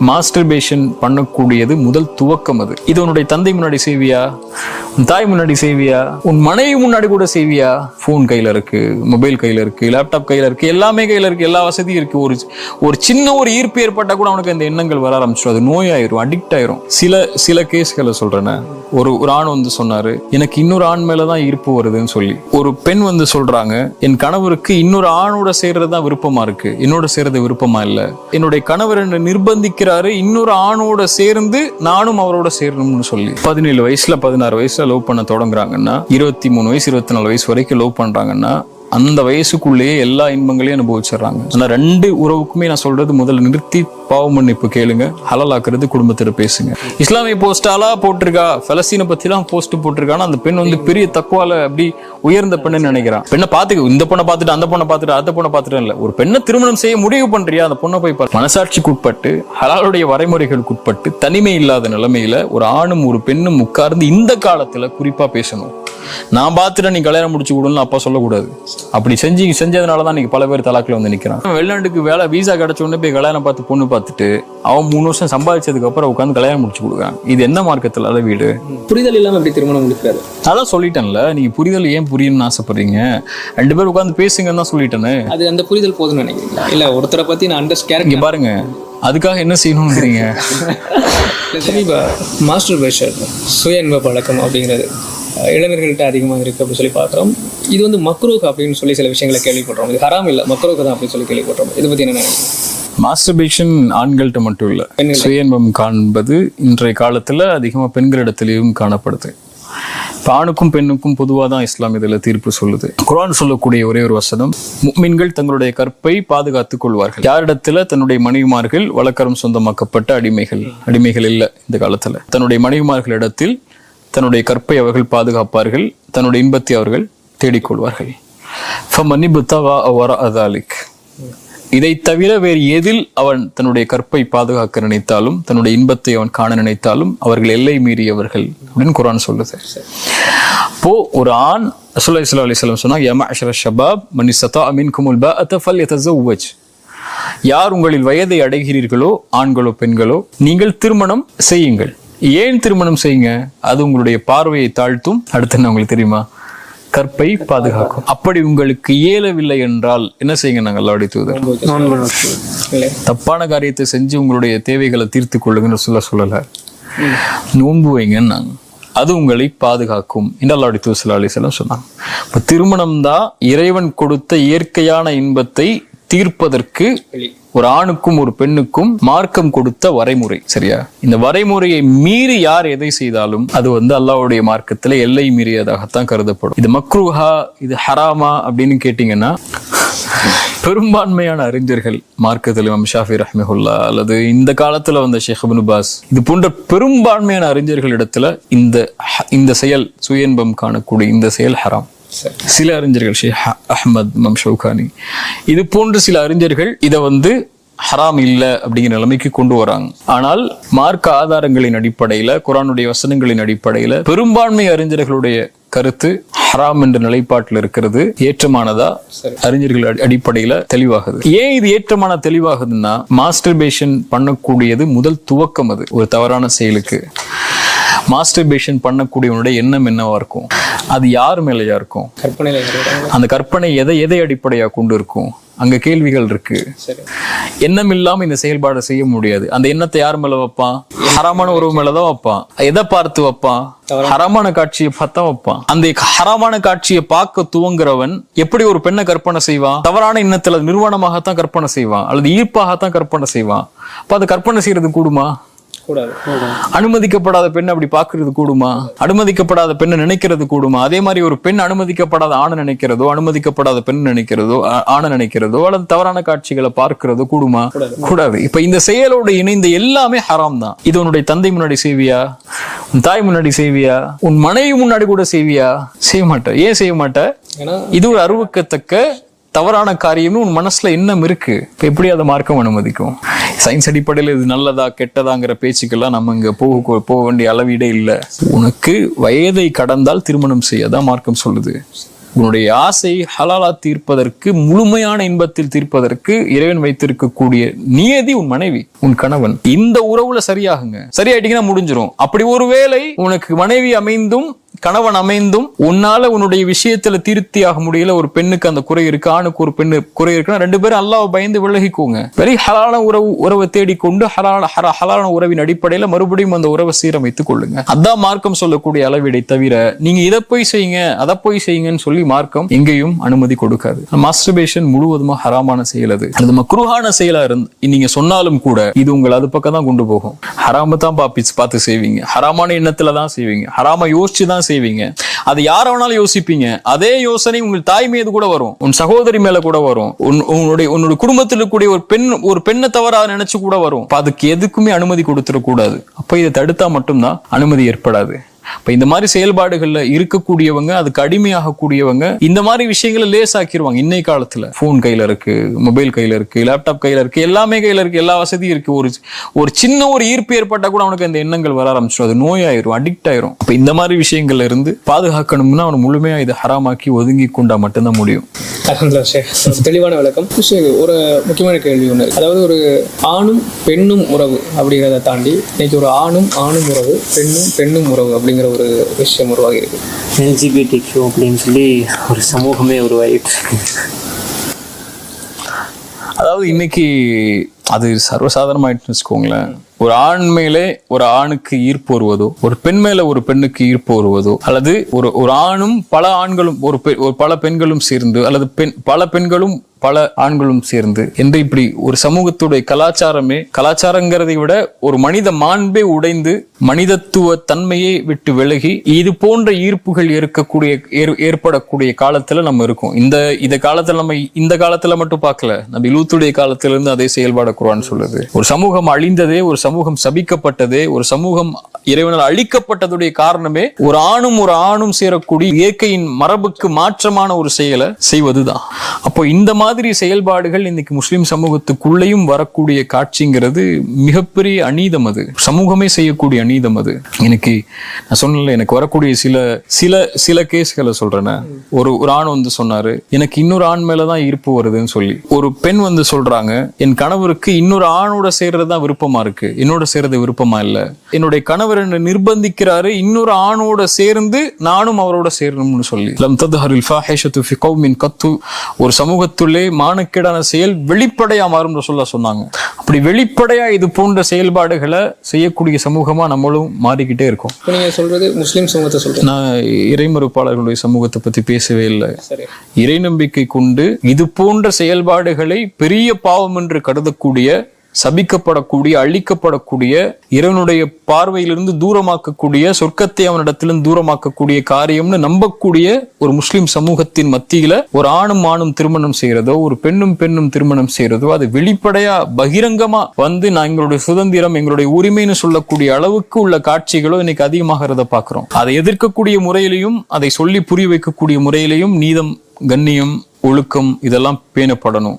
Masturbation பண்ணக்கூடியது முதல் துவக்கம். அது இது உன்னுடைய தந்தை முன்னாடி செய்வியா, தாய் முன்னாடி செய்வியா, உன் மனைவி முன்னாடி கூட செய்வியா? போன் கையில இருக்கு, மொபைல் கையில இருக்கு, லேப்டாப் கையில இருக்கு, எல்லாமே கையில இருக்கு, எல்லா வசதியும் இருக்கு. ஒரு சின்ன ஒரு ஈர்ப்பு ஏற்பட்டா கூட அவனுக்கு அந்த எண்ணங்கள் வர ஆரம்பிச்சிடும். அது நோயாயிரும், அடிக்ட் ஆயிரும். சில கேஸ்களை சொல்றேன். ஒரு ஆண் வந்து சொன்னாரு, எனக்கு இன்னொரு ஆண் மேலதான் ஈர்ப்பு வருதுன்னு சொல்லி. ஒரு பெண் வந்து சொல்றாங்க, என் கணவருக்கு இன்னொரு ஆணோட சேர்றதுதான் விருப்பமா இருக்கு, என்னோட சேர்றது விருப்பமா இல்ல. என்னுடைய கணவர் என்ன நிர்பந்திக்கிறாரு இன்னொரு ஆணோட சேர்ந்து நானும் அவரோட சேரணும்னு சொல்லி. 17 வயசுல 16 வயசுல லவ் பண்ண தொடங்குறாங்கன்னா, 23 வயசு 24 வயசு வரைக்கும் லவ் பண்றாங்கன்னா, அந்த வயசுக்குள்ளேயே எல்லா இன்பங்களையும் அனுபவிச்சிடறாங்க. ஆனா 2 உறவுக்குமே நான் சொல்றது, முதல்ல நிறுத்தி பாவ மன்னிப்பு கேளுங்க, ஹலாலாக்குறது குடும்பத்திட்ட பேசுங்க. இஸ்லாமிய போஸ்டாலா போட்டிருக்கா, பலஸ்தீனை பத்தி எல்லாம் போஸ்ட் போட்டிருக்கானா, அந்த பெண் வந்து பெரிய தக்குவால அப்படி உயர்ந்த பெண்ணு நினைக்கிறான். பெண்ணை பார்த்து இந்த பொண்ணை பார்த்துட்டு அந்த பொண்ணை பார்த்துட்டு அந்த பொண்ணை பார்த்துட்டு இல்ல, ஒரு பெண்ணை திருமணம் செய்ய முடிவு பண்றியா, அந்த பொண்ணை போய் பாரு. மனசாட்சிக்கு உட்பட்டு, ஹலாலுடைய வரைமுறைகளுக்கு உட்பட்டு, தனிமை இல்லாத நிலைமையில ஒரு ஆணும் ஒரு பெண்ணும் உட்கார்ந்து இந்த காலத்துல குறிப்பா பேசணும். நான் பார்த்துட்டு நீ கல்யாணம் முடிச்சு கொடுன்னு அப்பா சொல்லக்கூடாது. அப்படி செஞ்சதுனாலதான் நீங்க பல பேர் தலாக்கில் வந்து நிக்கிறான். வெளிநாட்டுக்கு வேலை வீசா கிடைச்ச உடனே போய் கல்யாணம் பார்த்து பொண்ணு பார்த்துட்டு அவன் 3 வருஷம் சம்பாதிச்சதுக்கு அப்புறம் உட்காந்து கல்யாணம் முடிச்சு கொடுக்குறான். இது என்ன மார்க்கத்தில் அதை வீடு? புரிதல் இல்லாம எப்படி திருமணம் முடிக்கிறாரு? அதான் சொல்லிட்டேன்ல, நீங்க புரிதல் ஏன் புரியணும்னு ஆசைப்படுறீங்க? 2 பேர் உட்காந்து பேசுங்கன்னு தான் சொல்லிட்டேன்னு. அது அந்த புரிதல் போதும்னு நினைக்கிறீங்களா? இல்ல ஒருத்தரை பத்தி நான் அண்டர்ஸ்டாண்ட் பாருங்க, அதுக்காக என்ன செய்யணும்ங்கிறீங்க? மாஸ்டர்பேஷன், சுய இன்ப பழக்கம் அப்படிங்கிறது இளைஞர்கள்ட்ட அதிகமாக இருக்குது அப்படின்னு சொல்லி பார்க்குறோம். இது வந்து மக்ரூஹ் அப்படின்னு சொல்லி சில விஷயங்களை கேள்விப்படுறோம். இது ஹராம் இல்லை, மக்ரூஹ் தான் அப்படின்னு சொல்லி கேள்விப்படுறோம். இதை பற்றி என்ன நினைக்கிறீங்க? மாஸ்டர்பேஷன் ஆண்கள்கிட்ட மட்டும் இல்லை, சுய இன்பம் காண்பது இன்றைய காலத்தில் அதிகமாக பெண்களிடத்திலேயும் காணப்படுது. இப்போ ஆணுக்கும் பெண்ணுக்கும் பொதுவாக தான் இஸ்லாம் இதில் தீர்ப்பு சொல்லுது. குர்ஆன் சொல்லக்கூடிய ஒரே ஒரு வசனம், முஃமின்கள் தங்களுடைய கற்பை பாதுகாத்துக் கொள்வார்கள். யாரிடத்துல? தன்னுடைய மனைவிமார்கள் வழக்கரம் சொந்தமாக்கப்பட்ட அடிமைகள் இல்லை இந்த காலத்தில். தன்னுடைய மனைவிமார்களிடத்தில் தன்னுடைய கற்பை அவர்கள் பாதுகாப்பார்கள், தன்னுடைய இன்பத்தை அவர்கள் தேடிக்கொள்வார்கள். இதை தவிர வேறு எதில் அவன் தன்னுடைய கற்பை பாதுகாக்க நினைத்தாலும், தன்னுடைய இன்பத்தை அவன் காண நினைத்தாலும் அவர்கள் எல்லை மீறியவர்கள் அப்படின்னு குர்ஆன் சொல்லுது. அப்போ ஒரு ஆண், ரசூலுல்லாஹி ஸல்லல்லாஹு அலைஹி வஸல்லம் சொன்னாங்க, யா மஅஷர ஷபாப் மன் இஸ்ததாஅ மின்குமுல் பாஅத ஃபல்யதஸவ்வஜ். யார் உங்களில் வயதை அடைகிறீர்களோ, ஆண்களோ பெண்களோ, நீங்கள் திருமணம் செய்யுங்கள். ஏன் திருமணம் செய்யுங்க? அது உங்களுடைய பார்வையை தாழ்த்தும். அடுத்து என்ன உங்களுக்கு தெரியுமா? கற்பை பாதுகாக்கும். அப்படி உங்களுக்கு இயலவில்லை என்றால் என்ன செய்யுங்க? நாங்கள் அல்லாஹ்வுடைய தூதர் தப்பான காரியத்தை செஞ்சு உங்களுடைய தேவைகளை தீர்த்து கொள்ளுங்கன்னு சொல்லல, நோன்பு வைங்கன்னாங்க. அது உங்களை பாதுகாக்கும் என்று அல்லாஹ்வுடைய தூதர் ஸல்லல்லாஹு அலைஹி வஸல்லம் சொன்னாங்க. இப்போ திருமணம் தான் இறைவன் கொடுத்த இயற்கையான இன்பத்தை தீர்ப்பதற்கு ஒரு ஆணுக்கும் ஒரு பெண்ணுக்கும் மார்க்கம் கொடுத்த வரைமுறை. சரியா? இந்த வரைமுறையை மீறி யார் எதை செய்தாலும் அது வந்து அல்லாஹ்வுடைய மார்க்கத்துல எல்லை மீறியதாகத்தான் கருதப்படும். இது மக்ரூஹா, இது ஹராமா அப்படின்னு கேட்டீங்கன்னா, பெரும்பான்மையான அறிஞர்கள், மார்க்கத்தில் இமாம் ஷாஃபி ரஹ்மஹுல்லா அல்லது இந்த காலத்துல வந்த ஷேக் இப்னு பாஸ், இது போன்ற பெரும்பான்மையான அறிஞர்கள் இடத்துல இந்த செயல், சுய இன்பம் காணக்கூடிய இந்த செயல் ஹராம். சில அறிஞர்கள், ஷேக் அஹ்மத், இமாம் ஷௌகானி, இது போன்று சில அறிஞர்கள் இதை வந்து ஹராம் இல்லை அப்படிங்கிற நிலைமைக்கு கொண்டு வராங்க. ஆனால் மார்க்க ஆதாரங்களின் அடிப்படையில, குர்ஆனுடைய வசனங்களின் அடிப்படையில பெரும்பான்மை அறிஞர்களுடைய கருத்து ஹராம் என்ற நிலைப்பாட்டில் இருக்கிறது. ஏற்றமானதா? அறிஞர்கள் அடிப்படையில தெளிவாகுது. ஏன் இது ஏற்றமான தெளிவாகுதுன்னா, மாஸ்டர்பேஷன் பண்ணக்கூடியது முதல் துவக்கம். அது ஒரு தவறான செயலுக்கு. மாஸ்டர்பேஷன் பண்ணக்கூடியவனுடைய எண்ணம் என்னவா இருக்கும்? அது யார் மேலையா இருக்கும்? அந்த கற்பனை எதை அடிப்படையா கொண்டு இருக்கும்? அங்க கேள்விகள் இருக்கு. எண்ணம் இல்லாம இந்த செயல்பாடை செய்ய முடியாது. அந்த எண்ணத்தை யார் மேல வைப்பான்? ஹராமான உறவு மேலதான் வைப்பான். எதை பார்த்து வைப்பான்? ஹராமான காட்சியை பார்த்தா வைப்பான். அந்த ஹராமான காட்சியை பார்க்க துவங்குறவன் எப்படி ஒரு பெண்ணை கற்பனை செய்வான்? தவறான எண்ணத்துல நிர்வாணமாகத்தான் கற்பனை செய்வான், அல்லது ஈர்ப்பாகத்தான் கற்பனை செய்வான். அப்ப அதை கற்பனை செய்யறது கூடுமா? அனுமதிக்கப்படாத பெண் அப்படி பாக்குறது கூடுமா? அனுமதிக்கப்படாத பெண்ணை நினைக்கிறது கூடுமா? அதே மாதிரி ஒரு பெண் அனுமதிக்கப்படாத ஆணை நினைக்கிறதோ, அனுமதிக்கப்படாத பெண் நினைக்கிறதோ, ஆணை நினைக்கிறதோ, அல்லது தவறான காட்சிகளை பார்க்கிறதோ கூடுமா? கூடாது. இப்ப இந்த செயலோடு இணைந்த எல்லாமே ஹராம் தான். இது உன்னுடைய தந்தை முன்னாடி செய்வியா, உன் தாய் முன்னாடி செய்வியா, உன் மனைவி முன்னாடி கூட செய்வியா? செய்ய மாட்ட. ஏன் செய்ய மாட்ட? இது ஒரு அருவக்கத்தக்க தவறான காரியம்னு உன் மனசுல எண்ணம் இருக்கு. இப்ப எப்படி அதை மார்க்கம் அனுமதிக்கும்? சயின்ஸ் அடிப்படையில் இது நல்லதா கெட்டதாங்கிற பேச்சுக்கெல்லாம் நம்ம இங்க போக வேண்டிய அளவீடே இல்லை. உனக்கு வயதை கடந்தால் திருமணம் செய்யதான் மார்க்கம் சொல்லுது. உன்னுடைய ஆசை ஹலாலா தீர்ப்பதற்கு, முழுமையான இன்பத்தில் தீர்ப்பதற்கு இறைவன் வைத்திருக்கக்கூடிய நியதி உன் மனைவி, உன் கணவன். இந்த உறவுல சரியாகுங்க. சரியாயிட்டீங்கன்னா முடிஞ்சிரும். அப்படி ஒருவேளை உனக்கு மனைவி அமைந்தும் கணவன் அமைந்தும் உன்னால உன்னுடைய விஷயத்துல தீர்த்தியாக முடியல, ஒரு பெண்ணுக்கு அந்த குறை இருக்கு, ஆணுக்கு ஒரு பெண்ணு குறை இருக்குன்னா 2 பேரும் அல்லாஹ்வை பயந்து விலகிக்கோங்க. வெரி ஹலாலான உறவை தேடிக்கொண்டு ஹலாலான உறவின் அடிப்படையில மறுபடியும் அந்த உறவை சீரமைத்துக் கொள்ளுங்க. அதான் மார்க்கம் சொல்லக்கூடிய அளவீடை தவிர நீங்க இதை போய் செய்யுங்க அதை போய் செய்யுங்கன்னு சொல்லி மார்க்கம் எங்கேயும் அனுமதி கொடுக்காது. மாஸ்டர்பேஷன் முழுவதுமா ஹராமான செயல். அது மக்ரூஹான செயலா இருந்து நீங்க சொன்னாலும் கூட இது உங்களை அது பக்கம் தான் கொண்டு போகும். ஹராம தான் பார்த்து செய்வீங்க, ஹராமான எண்ணத்துல தான் செய்வீங்க, ஹராம யோசிச்சு தான் செய்வீங்க. அது யார வேணாலும் யோசிப்பீங்க. அதே யோசனை உங்கள் தாய் மீது கூட வரும், உன் சகோதரி மேல கூட வரும், உன்னுடைய குடும்பத்தில் இருக்கக்கூடிய ஒரு பெண்ணை தவறா நினைச்சு கூட வரும். அதுக்கு எதுக்குமே அனுமதி கொடுத்துடக் கூடாது. அப்ப இதை தடுத்தா மட்டும்தான் அனுமதி ஏற்படாது. இப்ப இந்த மாதிரி செயல்பாடுகள்ல இருக்கக்கூடியவங்க, அதுக்கு அடிமையாகக்கூடியவங்க இந்த மாதிரி விஷயங்களை லேசாக்கிடுவாங்க. இன்னை காலத்துல போன் கையில இருக்கு, மொபைல் கையில இருக்கு, லேப்டாப் கையில இருக்கு, எல்லாமே கையில இருக்கு, எல்லா வசதியும் இருக்கு. ஒரு சின்ன ஒரு ஈர்ப்பு ஏற்பட்டா கூட அவனுக்கு அந்த எண்ணங்கள் வர ஆரம்பிச்சிடும். அது நோயாயிரும், அடிக்ட் ஆயிரும். அப்ப இந்த மாதிரி விஷயங்கள்ல இருந்து பாதுகாக்கணும்னா அவன் முழுமையா இதை ஹராமாக்கி ஒதுங்கி கொண்டா மட்டும்தான் முடியும். தெளிவான விளக்கம். ஒரு முக்கியமான கேள்வி ஒன்று, அதாவது ஒரு ஆணும் பெண்ணும் உறவு அப்படிங்கிறத தாண்டி இன்னைக்கு ஒரு ஆணும் உறவு, பெண்ணும் உறவு அப்படிங்கிற ஒரு விஷயம் உருவாகி இருக்கு. எல்ஜிபிடிக்யூ அப்படின்னு சொல்லி ஒரு சமூகமே உருவாகிட்டு. அதாவது இன்னைக்கு அது சர்வசாதாரணமாயிட்டு வச்சுக்கோங்களேன். ஒரு ஆண் மேலே ஒரு ஆணுக்கு ஈர்ப்பு வருவதோ, ஒரு பெண் மேல ஒரு பெண்ணுக்கு ஈர்ப்பு வருவதோ, அல்லது ஒரு ஆணும் பல ஆண்களும் பல பெண்களும் சேர்ந்து, அல்லது பல பெண்களும் பல ஆண்களும் சேர்ந்து என்று இப்படி ஒரு சமூகத்துடைய கலாச்சாரங்கிறதை விட ஒரு மனித மாண்பே உடைந்து மனிதத்துவ தன்மையை விட்டு விலகி இது போன்ற ஈர்ப்புகள் ஏற்படக்கூடிய காலத்துல நம்ம இருக்கோம். இந்த காலத்துல மட்டும் பார்க்கல, நம்ம லூத்துடைய காலத்துல இருந்து அதே செயல்பாடு குர்ஆன் சொல்லுது. ஒரு சமூகம் அழிந்ததே, ஒரு சமூகம் சபிக்கப்பட்டதே, ஒரு சமூகம் இறைவனால் அழிக்கப்பட்டதுடைய காரணமே ஒரு ஆணும் சேரக்கூடிய இயற்கையின் மரபுக்கு மாற்றமான ஒரு செயலை செய்வதுதான். அப்போ இந்த மாதிரி செயல்பாடுகள் இன்னைக்கு முஸ்லிம் சமூகத்துக்குள்ளேயும் வரக்கூடிய காட்சிங்கிறது மிகப்பெரிய அநீதம். அது சமூகமே செய்யக்கூடிய அநீதம். அது எனக்கு நான் சொன்னல, எனக்கு வரக்கூடிய சில கேஸ்களை சொல்றேன். ஒரு ஆண் வந்து சொன்னாரு, எனக்கு இன்னொரு ஆண் மேலதான் ஈர்ப்பு வருதுன்னு சொல்லி. ஒரு பெண் வந்து சொல்றாங்க, என் கணவருக்கு இன்னொரு ஆணோட சேர்றதுதான் விருப்பமா இருக்கு, என்னோட சேர்றது விருப்பமா இல்ல. என்னுடைய கணவர் என்ன நிர்பந்திக்கிறாரு இன்னொரு ஆணோட சேர்ந்து நானும் அவரோட சேரணும்னு சொல்லி. லம் தத்ஹரில் ஃபாஹிஷத்து ஃபி கௌமின் கத்து, ஒரு சமூகத்துள்ளே மானக்கேடான செயல் வெளிப்படையா மாறும் ரசூலுல்லாஹ் சொன்னாங்க. அப்படி வெளிப்படையா இது போன்ற செயல்பாடுகளை செய்யக்கூடிய சமூகமா நம்மளும் மாறிக்கிட்டே இருக்கோம். நீங்க சொல்றது முஸ்லிம் சமூகத்தை சொல்றேன். நான் இறைமறுப்பாளர்களுடைய சமூகத்தை பத்தி பேசவே இல்லை. இறை நம்பிக்கை கொண்டு இது போன்ற செயல்பாடுகளை பெரிய பாவம் என்று கருதக்கூடிய, சபிக்கப்படக்கூடிய, அழிக்கப்படக்கூடிய, இறைவனுடைய பார்வையிலிருந்து தூரமாக்கக்கூடிய, சொர்க்கத்தை அவனிடத்திலிருந்து தூரமாக்கக்கூடிய காரியம்னு நம்பக்கூடிய ஒரு முஸ்லிம் சமூகத்தின் மத்தியில ஒரு ஆணும் திருமணம் செய்யறதோ, ஒரு பெண்ணும் திருமணம் செய்யறதோ, அது வெளிப்படையா பகிரங்கமா வந்து நான் எங்களுடைய சுதந்திரம், எங்களுடைய உரிமைன்னு சொல்லக்கூடிய அளவுக்கு உள்ள காட்சிகளோ இன்னைக்கு அதிகமாகிறத பாக்குறோம். அதை எதிர்க்கக்கூடிய முறையிலையும், அதை சொல்லி புரிய வைக்கக்கூடிய முறையிலையும் நீதம், கண்ணியம், ஒழுக்கம் இதெல்லாம் பேணப்படணும்.